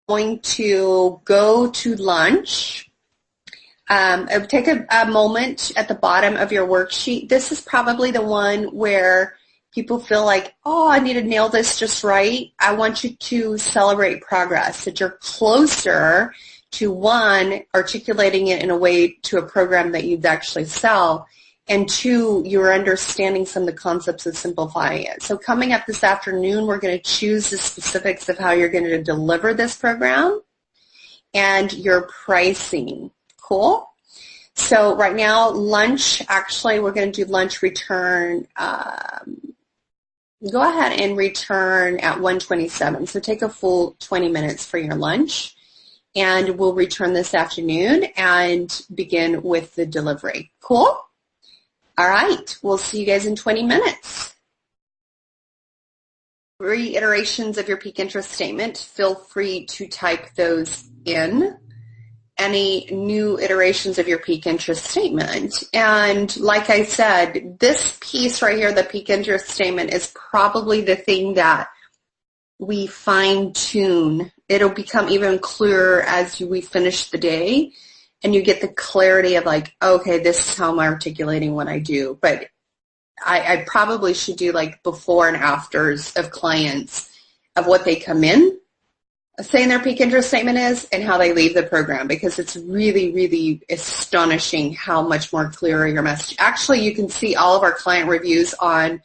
going to go to lunch. Take a moment at the bottom of your worksheet. This is probably the one where people feel like, oh, I need to nail this just right. I want you to celebrate progress, that you're closer to, one, articulating it in a way to a program that you'd actually sell, and two, you're understanding some of the concepts of simplifying it. So coming up this afternoon, we're going to choose the specifics of how you're going to deliver this program and your pricing. Cool? So right now, lunch, actually, we're going to do lunch return. Go ahead and return at 1:27. So take a full 20 minutes for your lunch, and we'll return this afternoon and begin with the delivery. Cool? All right. We'll see you guys in 20 minutes. 3 iterations of your peak interest statement. Feel free to type those in. Any new iterations of your peak interest statement. And like I said, this piece right here, the peak interest statement, is probably the thing that we fine-tune. It'll become even clearer as we finish the day, and you get the clarity of like, okay, this is how I'm articulating what I do. But I probably should do like before and afters of clients of what they come in saying their peak interest statement is and how they leave the program, because it's really, really astonishing how much more clearer your message. Actually, you can see all of our client reviews on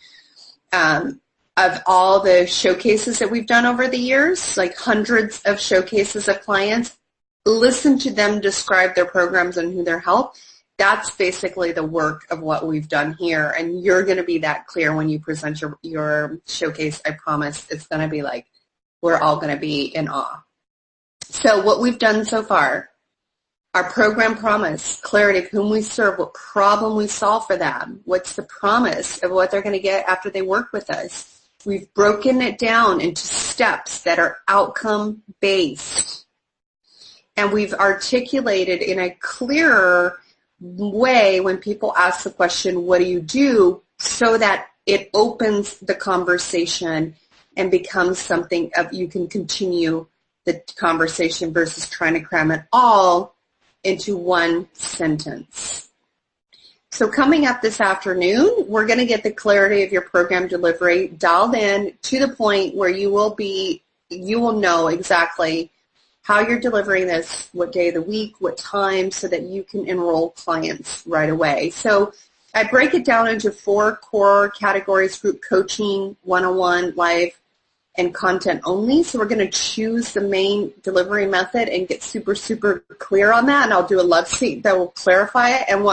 of all the showcases that we've done over the years, like hundreds of showcases of clients. Listen to them describe their programs and who they're helped. That's basically the work of what we've done here, and you're going to be that clear when you present your showcase. I promise it's going to be like, we're all going to be in awe. So what we've done so far, our program promise, clarity of whom we serve, what problem we solve for them, what's the promise of what they're going to get after they work with us. We've broken it down into steps that are outcome-based. And we've articulated in a clearer way when people ask the question, what do you do, so that it opens the conversation and becomes something of you can continue the conversation versus trying to cram it all into one sentence. So coming up this afternoon, we're going to get the clarity of your program delivery dialed in to the point where you will know exactly how you're delivering this, what day of the week, what time, so that you can enroll clients right away. So I break it down into 4 core categories: group coaching, one-on-one, live, and content only. So we're going to choose the main delivery method and get super, super clear on that. And I'll do a love seat that will clarify it. And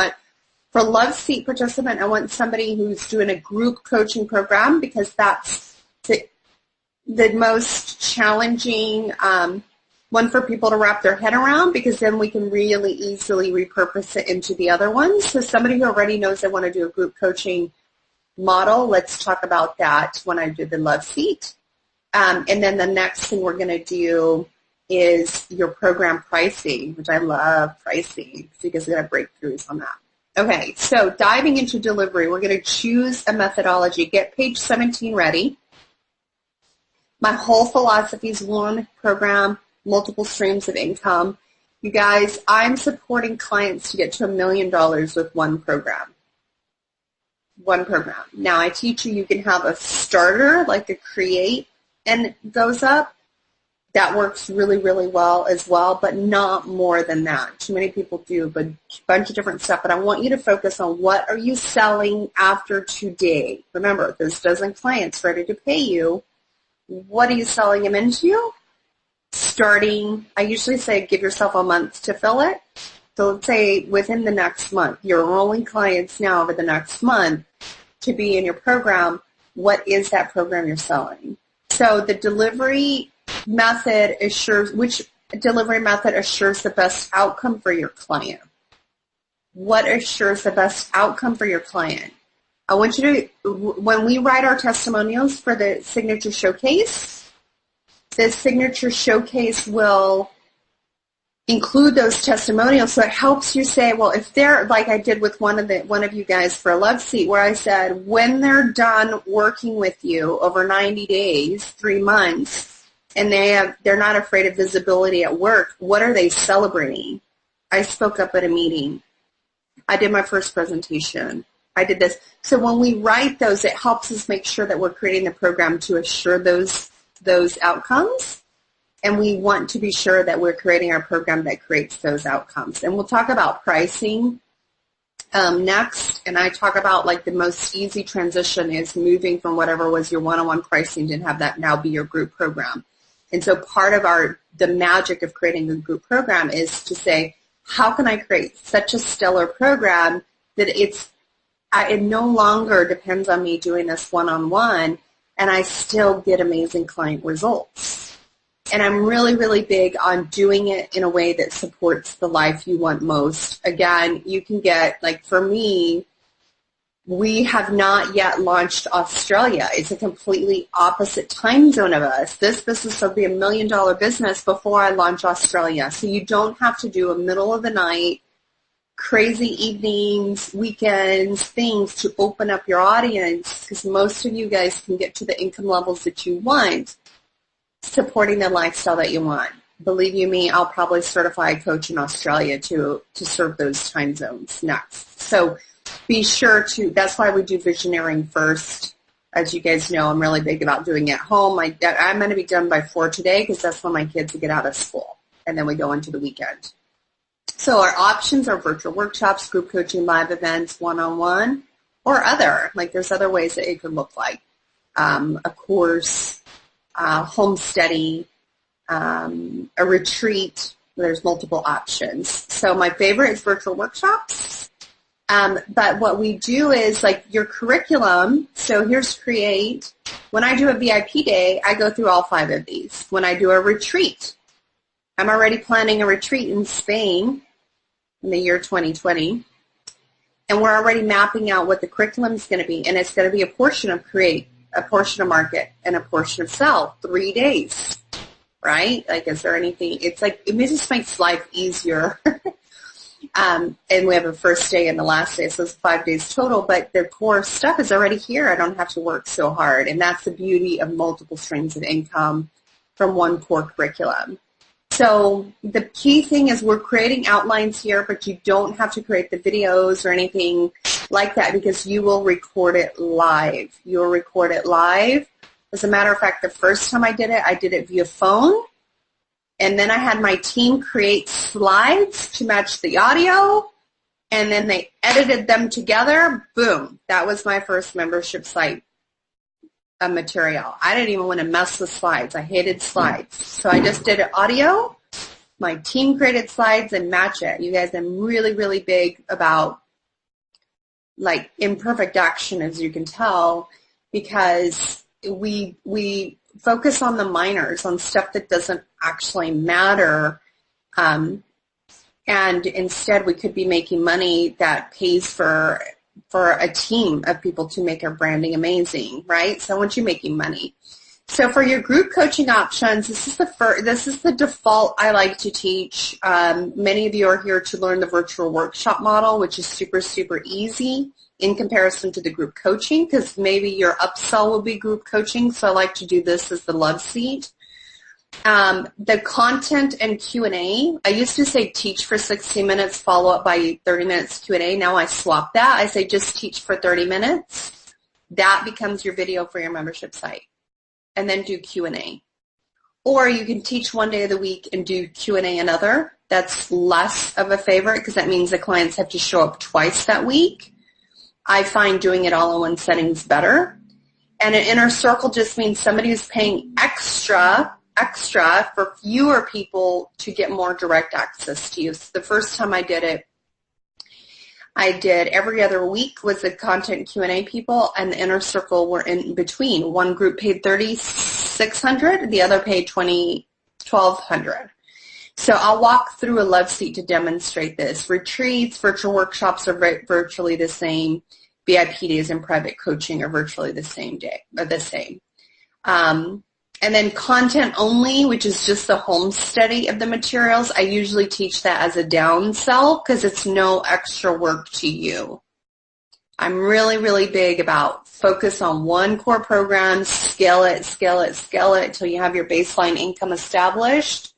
for love seat participant, I want somebody who's doing a group coaching program, because that's the most challenging one for people to wrap their head around, because then we can really easily repurpose it into the other ones. So somebody who already knows they want to do a group coaching model, let's talk about that when I do the love seat. And then the next thing we're going to do is your program pricing, which I love pricing because we have breakthroughs on that. Okay, so diving into delivery, we're going to choose a methodology. Get page 17 ready. My whole philosophy is one program, multiple streams of income. You guys, I'm supporting clients to get to $1 million with one program. One program. Now, I teach you can have a starter, like a create, and it goes up. That works really, really well as well, but not more than that. Too many people do a bunch of different stuff, but I want you to focus on what are you selling after today. Remember, there's a dozen clients ready to pay you. What are you selling them into? Starting, I usually say give yourself a month to fill it. So let's say within the next month, you're enrolling clients now over the next month to be in your program. What is that program you're selling? So the delivery method assures, which delivery method assures the best outcome for your client? What assures the best outcome for your client? I want you to, when we write our testimonials for the Signature Showcase, the Signature Showcase will include those testimonials, so it helps you say, well, if they're, like I did with one of you guys for a love seat, where I said, when they're done working with you over 90 days, 3 months, and they're not afraid of visibility at work, what are they celebrating? I spoke up at a meeting. I did my first presentation. I did this. So when we write those, it helps us make sure that we're creating the program to assure those outcomes. And we want to be sure that we're creating our program that creates those outcomes. And we'll talk about pricing next. And I talk about like the most easy transition is moving from whatever was your one-on-one pricing to have that now be your group program. And so part of the magic of creating a group program is to say, how can I create such a stellar program that it no longer depends on me doing this one-on-one, and I still get amazing client results. And I'm really, really big on doing it in a way that supports the life you want most. Again, you can get, like for me, we have not yet launched Australia. It's a completely opposite time zone of us. This business will be $1 million business before I launch Australia. So you don't have to do a middle of the night, crazy evenings, weekends, things to open up your audience, because most of you guys can get to the income levels that you want, supporting the lifestyle that you want. Believe you me, I'll probably certify a coach in Australia to serve those time zones next. So be sure to, that's why we do visioneering first. As you guys know, I'm really big about doing it at home. I'm going to be done by 4 today because that's when my kids get out of school. And then we go into the weekend. So our options are virtual workshops, group coaching, live events, one-on-one, or other. Like there's other ways that it could look like. A course, home study, a retreat. There's multiple options. So my favorite is virtual workshops. But what we do is like your curriculum. So here's Create. When I do a VIP day, I go through all 5 of these. When I do a retreat, I'm already planning a retreat in Spain in the year 2020. And we're already mapping out what the curriculum is going to be. And it's going to be a portion of Create, a portion of Market, and a portion of Sell. 3 days, right? Like, is there anything? It's like, it just makes life easier. And we have a first day and the last day, so it's 5 days total, but the core stuff is already here. I don't have to work so hard, and that's the beauty of multiple streams of income from one core curriculum. So the key thing is we're creating outlines here, but you don't have to create the videos or anything like that because you will record it live. You will record it live. As a matter of fact, the first time I did it via phone. And then I had my team create slides to match the audio, and then they edited them together. Boom. That was my first membership site material. I didn't even want to mess with slides. I hated slides. So I just did it audio. My team created slides and match it. You guys, I'm really, really big about like imperfect action, as you can tell, because we focus on the minors, on stuff that doesn't actually matter, and instead we could be making money that pays for a team of people to make our branding amazing, right? So I want you making money. So for your group coaching options, this is the default I like to teach. Many of you are here to learn the virtual workshop model, which is super, super easy in comparison to the group coaching, because maybe your upsell will be group coaching, so I like to do this as the love seat. The content and Q&A, I used to say teach for 60 minutes, follow up by 30 minutes Q&A. Now I swap that. I say just teach for 30 minutes. That becomes your video for your membership site. And then do Q&A. Or you can teach one day of the week and do Q&A another. That's less of a favorite because that means the clients have to show up twice that week. I find doing it all in one setting is better. And an inner circle just means somebody who's paying extra for fewer people to get more direct access to you. So the first time I did it, I did every other week was the content Q&A people, and the inner circle were in between. One group paid $3,600, the other paid $1,200. So I'll walk through a love seat to demonstrate this. Retreats, virtual workshops are virtually the same. VIP days and private coaching are virtually the same day, or the same. And then content only, which is just the home study of the materials, I usually teach that as a downsell because it's no extra work to you. I'm really, really big about focus on one core program, scale it, scale it, scale it until you have your baseline income established.